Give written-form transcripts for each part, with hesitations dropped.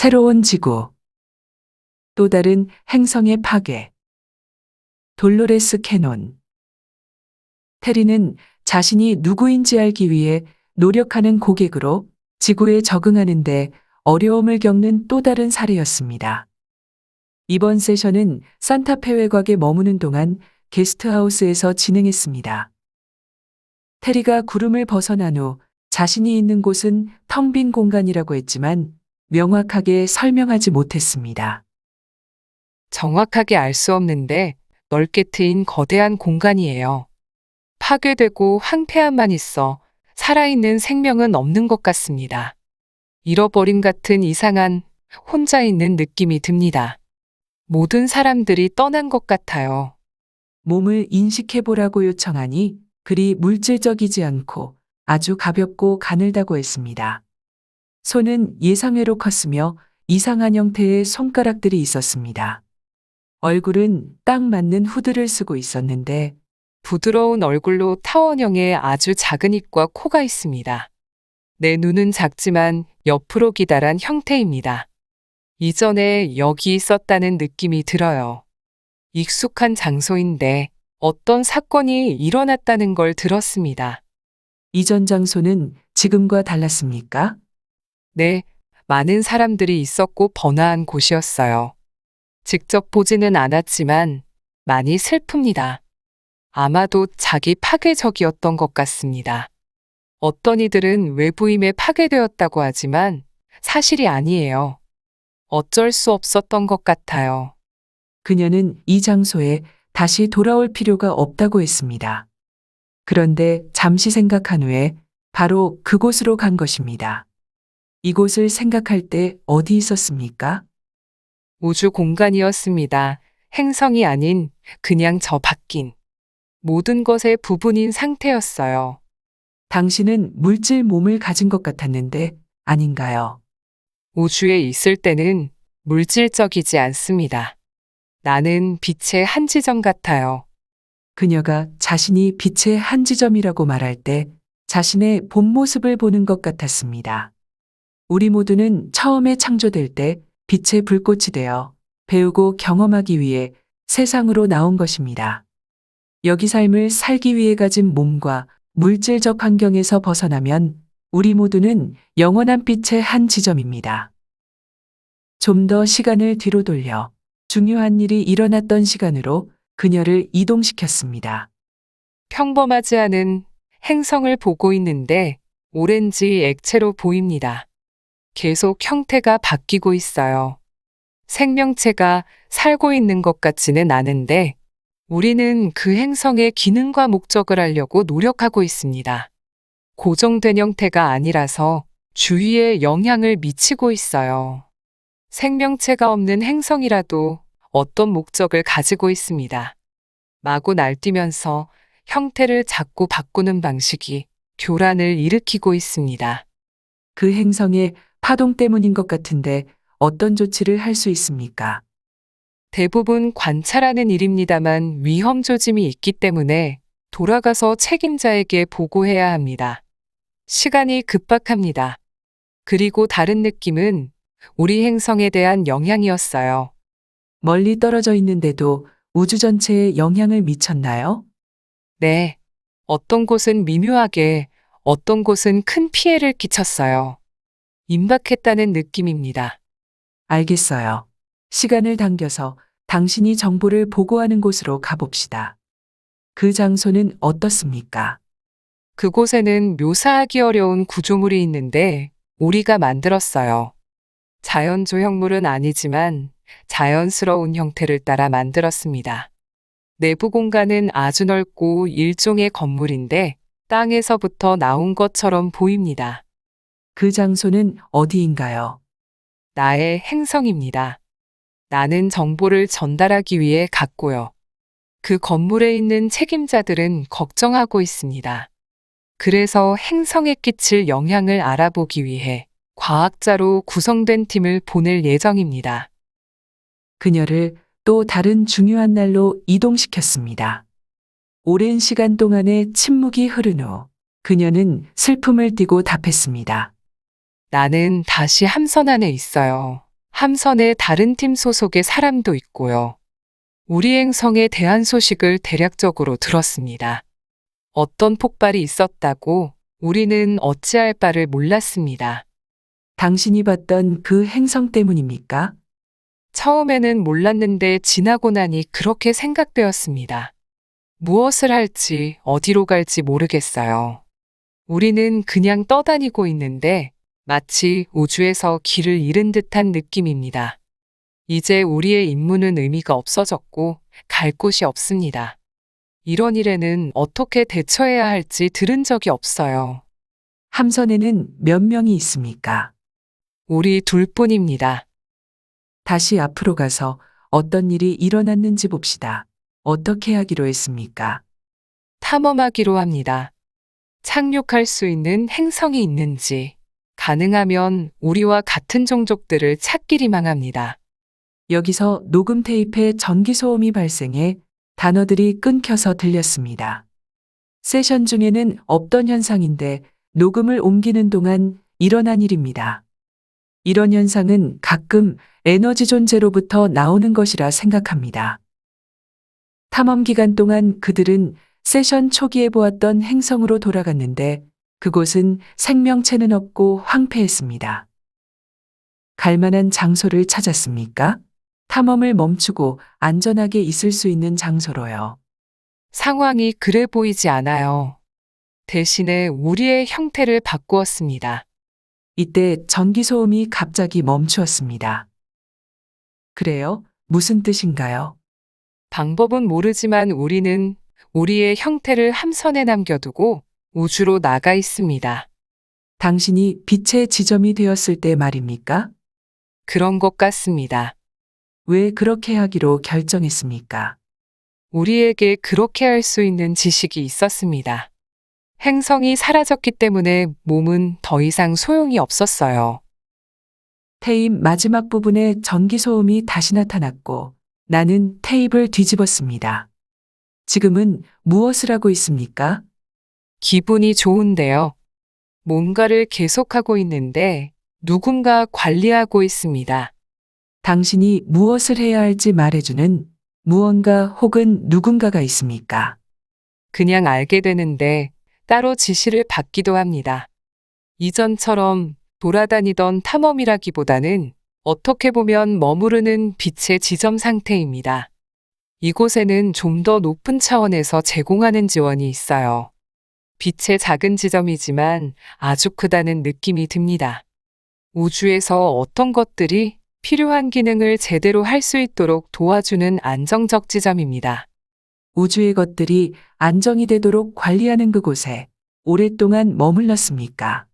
새로운 지구, 또 다른 행성의 파괴. 돌로레스 캐논. 테리는 자신이 누구인지 알기 위해 노력하는 고객으로 지구에 적응하는데 어려움을 겪는 또 다른 사례였습니다. 이번 세션은 산타페 외곽에 머무는 동안 게스트하우스에서 진행했습니다. 테리가 구름을 벗어난 후 자신이 있는 곳은 텅 빈 공간이라고 했지만 명확하게 설명하지 못했습니다. 정확하게 알 수 없는데 넓게 트인 거대한 공간이에요. 파괴되고 황폐함만 있어 살아있는 생명은 없는 것 같습니다. 잃어버림 같은 이상한 혼자 있는 느낌이 듭니다. 모든 사람들이 떠난 것 같아요. 몸을 인식해보라고 요청하니 그리 물질적이지 않고 아주 가볍고 가늘다고 했습니다. 손은 예상외로 컸으며 이상한 형태의 손가락들이 있었습니다. 얼굴은 딱 맞는 후드를 쓰고 있었는데 부드러운 얼굴로 타원형의 아주 작은 입과 코가 있습니다. 내 눈은 작지만 옆으로 기다란 형태입니다. 이전에 여기 있었다는 느낌이 들어요. 익숙한 장소인데 어떤 사건이 일어났다는 걸 들었습니다. 이전 장소는 지금과 달랐습니까? 네, 많은 사람들이 있었고 번화한 곳이었어요. 직접 보지는 않았지만 많이 슬픕니다. 아마도 자기 파괴적이었던 것 같습니다. 어떤 이들은 외부임에 파괴되었다고 하지만 사실이 아니에요. 어쩔 수 없었던 것 같아요. 그녀는 이 장소에 다시 돌아올 필요가 없다고 했습니다. 그런데 잠시 생각한 후에 바로 그곳으로 간 것입니다. 이곳을 생각할 때 어디 있었습니까? 우주 공간이었습니다. 행성이 아닌 그냥 저 바뀐 모든 것의 부분인 상태였어요. 당신은 물질 몸을 가진 것 같았는데 아닌가요? 우주에 있을 때는 물질적이지 않습니다. 나는 빛의 한 지점 같아요. 그녀가 자신이 빛의 한 지점이라고 말할 때 자신의 본 모습을 보는 것 같았습니다. 우리 모두는 처음에 창조될 때 빛의 불꽃이 되어 배우고 경험하기 위해 세상으로 나온 것입니다. 여기 삶을 살기 위해 가진 몸과 물질적 환경에서 벗어나면 우리 모두는 영원한 빛의 한 지점입니다. 좀 더 시간을 뒤로 돌려 중요한 일이 일어났던 시간으로 그녀를 이동시켰습니다. 평범하지 않은 행성을 보고 있는데 오렌지 액체로 보입니다. 계속 형태가 바뀌고 있어요. 생명체가 살고 있는 것 같지는 않은데 우리는 그 행성의 기능과 목적을 알려고 노력하고 있습니다. 고정된 형태가 아니라서 주위에 영향을 미치고 있어요. 생명체가 없는 행성이라도 어떤 목적을 가지고 있습니다. 마구 날뛰면서 형태를 자꾸 바꾸는 방식이 교란을 일으키고 있습니다. 그 행성의 파동 때문인 것 같은데 어떤 조치를 할 수 있습니까? 대부분 관찰하는 일입니다만 위험 조짐이 있기 때문에 돌아가서 책임자에게 보고해야 합니다. 시간이 급박합니다. 그리고 다른 느낌은 우리 행성에 대한 영향이었어요. 멀리 떨어져 있는데도 우주 전체에 영향을 미쳤나요? 네. 어떤 곳은 미묘하게, 어떤 곳은 큰 피해를 끼쳤어요. 임박했다는 느낌입니다. 알겠어요. 시간을 당겨서 당신이 정보를 보고하는 곳으로 가봅시다. 그 장소는 어떻습니까? 그곳에는 묘사하기 어려운 구조물이 있는데 우리가 만들었어요. 자연 조형물은 아니지만 자연스러운 형태를 따라 만들었습니다. 내부 공간은 아주 넓고 일종의 건물인데 땅에서부터 나온 것처럼 보입니다. 그 장소는 어디인가요? 나의 행성입니다. 나는 정보를 전달하기 위해 갔고요. 그 건물에 있는 책임자들은 걱정하고 있습니다. 그래서 행성에 끼칠 영향을 알아보기 위해 과학자로 구성된 팀을 보낼 예정입니다. 그녀를 또 다른 중요한 날로 이동시켰습니다. 오랜 시간 동안의 침묵이 흐른 후 그녀는 슬픔을 띠고 답했습니다. 나는 다시 함선 안에 있어요. 함선에 다른 팀 소속의 사람도 있고요. 우리 행성에 대한 소식을 대략적으로 들었습니다. 어떤 폭발이 있었다고 우리는 어찌할 바를 몰랐습니다. 당신이 봤던 그 행성 때문입니까? 처음에는 몰랐는데 지나고 나니 그렇게 생각되었습니다. 무엇을 할지 어디로 갈지 모르겠어요. 우리는 그냥 떠다니고 있는데 마치 우주에서 길을 잃은 듯한 느낌입니다. 이제 우리의 임무는 의미가 없어졌고 갈 곳이 없습니다. 이런 일에는 어떻게 대처해야 할지 들은 적이 없어요. 함선에는 몇 명이 있습니까? 우리 둘뿐입니다. 다시 앞으로 가서 어떤 일이 일어났는지 봅시다. 어떻게 하기로 했습니까? 탐험하기로 합니다. 착륙할 수 있는 행성이 있는지, 가능하면 우리와 같은 종족들을 찾기리만 합니다. 여기서 녹음 테이프에 전기 소음이 발생해 단어들이 끊겨서 들렸습니다. 세션 중에는 없던 현상인데 녹음을 옮기는 동안 일어난 일입니다. 이런 현상은 가끔 에너지 존재로부터 나오는 것이라 생각합니다. 탐험 기간 동안 그들은 세션 초기에 보았던 행성으로 돌아갔는데 그곳은 생명체는 없고 황폐했습니다. 갈 만한 장소를 찾았습니까? 탐험을 멈추고 안전하게 있을 수 있는 장소로요. 상황이 그래 보이지 않아요. 대신에 우리의 형태를 바꾸었습니다. 이때 전기 소음이 갑자기 멈추었습니다. 그래요? 무슨 뜻인가요? 방법은 모르지만 우리는 우리의 형태를 함선에 남겨두고 우주로 나가 있습니다. 당신이 빛의 지점이 되었을 때 말입니까? 그런 것 같습니다. 왜 그렇게 하기로 결정했습니까? 우리에게 그렇게 할 수 있는 지식이 있었습니다. 행성이 사라졌기 때문에 몸은 더 이상 소용이 없었어요. 테이프 마지막 부분에 전기 소음이 다시 나타났고 나는 테이프를 뒤집었습니다. 지금은 무엇을 하고 있습니까? 기분이 좋은데요. 뭔가를 계속하고 있는데 누군가 관리하고 있습니다. 당신이 무엇을 해야 할지 말해주는 무언가 혹은 누군가가 있습니까? 그냥 알게 되는데 따로 지시를 받기도 합니다. 이전처럼 돌아다니던 탐험이라기보다는 어떻게 보면 머무르는 빛의 지점 상태입니다. 이곳에는 좀 더 높은 차원에서 제공하는 지원이 있어요. 빛의 작은 지점이지만 아주 크다는 느낌이 듭니다. 우주에서 어떤 것들이 필요한 기능을 제대로 할 수 있도록 도와주는 안정적 지점입니다. 우주의 것들이 안정이 되도록 관리하는 그곳에 오랫동안 머물렀습니까?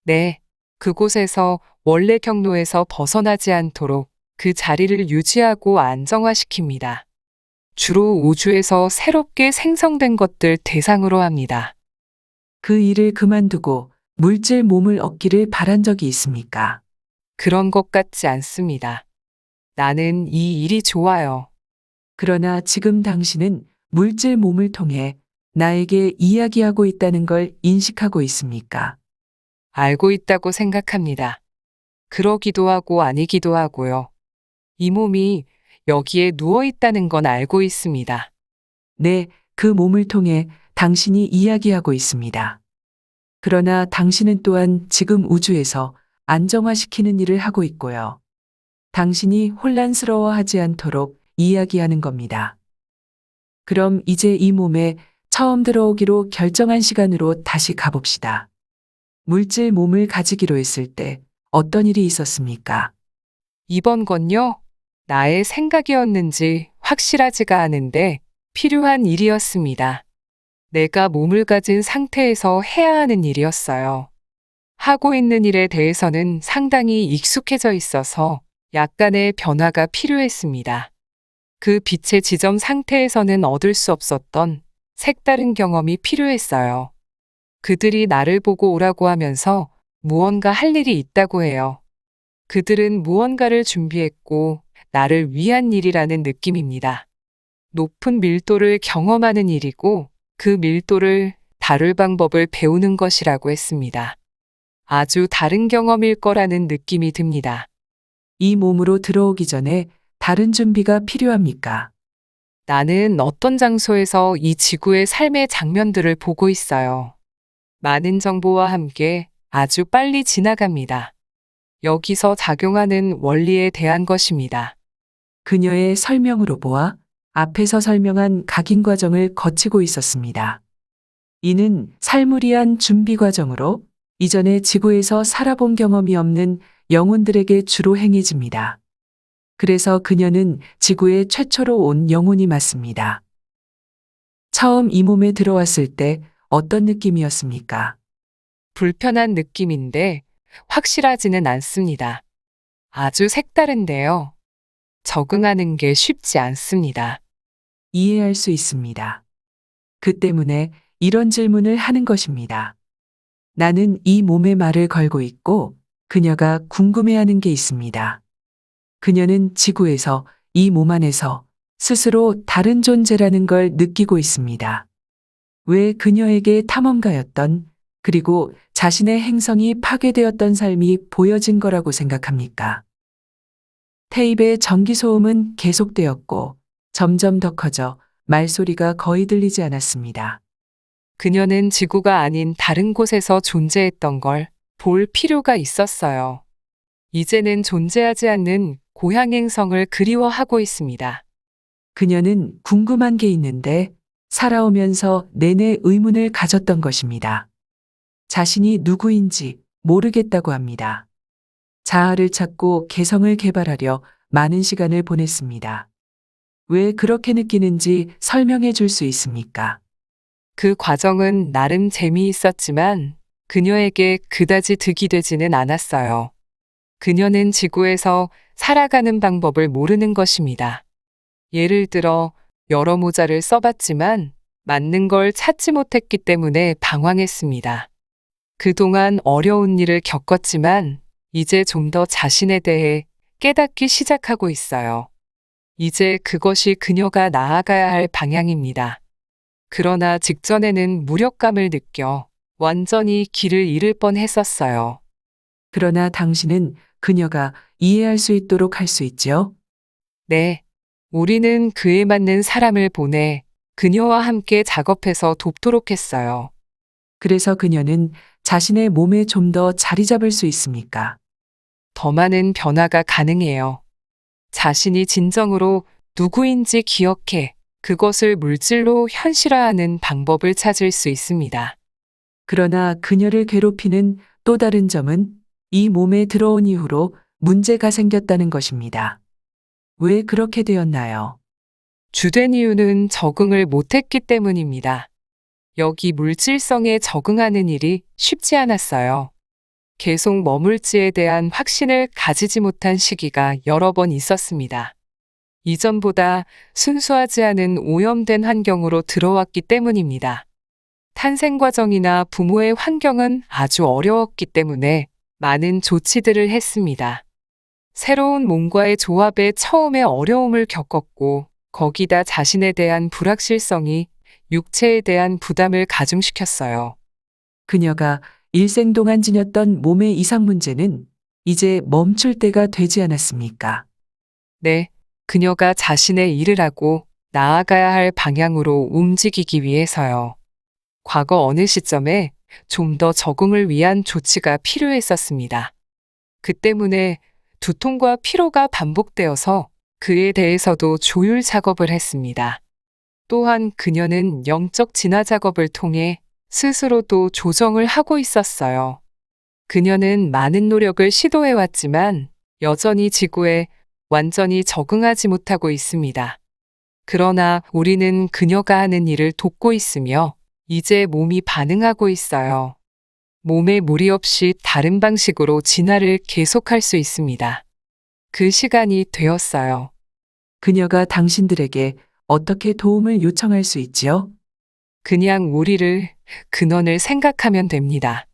네, 그곳에서 원래 경로에서 벗어나지 않도록 그 자리를 유지하고 안정화시킵니다. 주로 우주에서 새롭게 생성된 것들 대상으로 합니다. 그 일을 그만두고 물질 몸을 얻기를 바란 적이 있습니까? 그런 것 같지 않습니다. 나는 이 일이 좋아요. 그러나 지금 당신은 물질 몸을 통해 나에게 이야기하고 있다는 걸 인식하고 있습니까? 알고 있다고 생각합니다. 그러기도 하고 아니기도 하고요. 이 몸이 여기에 누워 있다는 건 알고 있습니다. 네, 그 몸을 통해 당신이 이야기하고 있습니다. 그러나 당신은 또한 지금 우주에서 안정화시키는 일을 하고 있고요. 당신이 혼란스러워하지 않도록 이야기하는 겁니다. 그럼 이제 이 몸에 처음 들어오기로 결정한 시간으로 다시 가봅시다. 물질 몸을 가지기로 했을 때 어떤 일이 있었습니까? 이번 건요, 나의 생각이었는지 확실하지가 않은데 필요한 일이었습니다. 내가 몸을 가진 상태에서 해야 하는 일이었어요. 하고 있는 일에 대해서는 상당히 익숙해져 있어서 약간의 변화가 필요했습니다. 그 빛의 지점 상태에서는 얻을 수 없었던 색다른 경험이 필요했어요. 그들이 나를 보고 오라고 하면서 무언가 할 일이 있다고 해요. 그들은 무언가를 준비했고 나를 위한 일이라는 느낌입니다. 높은 밀도를 경험하는 일이고 그 밀도를 다룰 방법을 배우는 것이라고 했습니다. 아주 다른 경험일 거라는 느낌이 듭니다. 이 몸으로 들어오기 전에 다른 준비가 필요합니까? 나는 어떤 장소에서 이 지구의 삶의 장면들을 보고 있어요. 많은 정보와 함께 아주 빨리 지나갑니다. 여기서 작용하는 원리에 대한 것입니다. 그녀의 설명으로 보아 앞에서 설명한 각인 과정을 거치고 있었습니다. 이는 삶을 위한 준비 과정으로 이전에 지구에서 살아본 경험이 없는 영혼들에게 주로 행해집니다. 그래서 그녀는 지구에 최초로 온 영혼이 맞습니다. 처음 이 몸에 들어왔을 때 어떤 느낌이었습니까? 불편한 느낌인데 확실하지는 않습니다. 아주 색다른데요. 적응하는 게 쉽지 않습니다. 이해할 수 있습니다. 그 때문에 이런 질문을 하는 것입니다. 나는 이 몸에 말을 걸고 있고 그녀가 궁금해하는 게 있습니다. 그녀는 지구에서 이 몸 안에서 스스로 다른 존재라는 걸 느끼고 있습니다. 왜 그녀에게 탐험가였던 그리고 자신의 행성이 파괴되었던 삶이 보여진 거라고 생각합니까? 테이프의 전기 소음은 계속되었고 점점 더 커져 말소리가 거의 들리지 않았습니다. 그녀는 지구가 아닌 다른 곳에서 존재했던 걸 볼 필요가 있었어요. 이제는 존재하지 않는 고향 행성을 그리워하고 있습니다. 그녀는 궁금한 게 있는데 살아오면서 내내 의문을 가졌던 것입니다. 자신이 누구인지 모르겠다고 합니다. 자아를 찾고 개성을 개발하려 많은 시간을 보냈습니다. 왜 그렇게 느끼는지 설명해 줄 수 있습니까? 그 과정은 나름 재미있었지만 그녀에게 그다지 득이 되지는 않았어요. 그녀는 지구에서 살아가는 방법을 모르는 것입니다. 예를 들어 여러 모자를 써봤지만 맞는 걸 찾지 못했기 때문에 방황했습니다. 그동안 어려운 일을 겪었지만 이제 좀 더 자신에 대해 깨닫기 시작하고 있어요. 이제 그것이 그녀가 나아가야 할 방향입니다. 그러나 직전에는 무력감을 느껴 완전히 길을 잃을 뻔 했었어요. 그러나 당신은 그녀가 이해할 수 있도록 할 수 있지요? 네. 우리는 그에 맞는 사람을 보내 그녀와 함께 작업해서 돕도록 했어요. 그래서 그녀는 자신의 몸에 좀 더 자리 잡을 수 있습니까? 더 많은 변화가 가능해요. 자신이 진정으로 누구인지 기억해 그것을 물질로 현실화하는 방법을 찾을 수 있습니다. 그러나 그녀를 괴롭히는 또 다른 점은 이 몸에 들어온 이후로 문제가 생겼다는 것입니다. 왜 그렇게 되었나요? 주된 이유는 적응을 못했기 때문입니다. 여기 물질성에 적응하는 일이 쉽지 않았어요. 계속 머물지에 대한 확신을 가지지 못한 시기가 여러 번 있었습니다. 이전보다 순수하지 않은 오염된 환경으로 들어왔기 때문입니다. 탄생 과정이나 부모의 환경은 아주 어려웠기 때문에 많은 조치들을 했습니다. 새로운 몸과의 조합에 처음에 어려움을 겪었고 거기다 자신에 대한 불확실성이 육체에 대한 부담을 가중시켰어요. 그녀가 일생 동안 지녔던 몸의 이상 문제는 이제 멈출 때가 되지 않았습니까? 네, 그녀가 자신의 일을 하고 나아가야 할 방향으로 움직이기 위해서요. 과거 어느 시점에 좀 더 적응을 위한 조치가 필요했었습니다. 그 때문에 두통과 피로가 반복되어서 그에 대해서도 조율 작업을 했습니다. 또한 그녀는 영적 진화 작업을 통해 스스로도 조정을 하고 있었어요. 그녀는 많은 노력을 시도해왔지만 여전히 지구에 완전히 적응하지 못하고 있습니다. 그러나 우리는 그녀가 하는 일을 돕고 있으며 이제 몸이 반응하고 있어요. 몸에 무리 없이 다른 방식으로 진화를 계속할 수 있습니다. 그 시간이 되었어요. 그녀가 당신들에게 어떻게 도움을 요청할 수 있지요? 그냥 우리를, 근원을 생각하면 됩니다.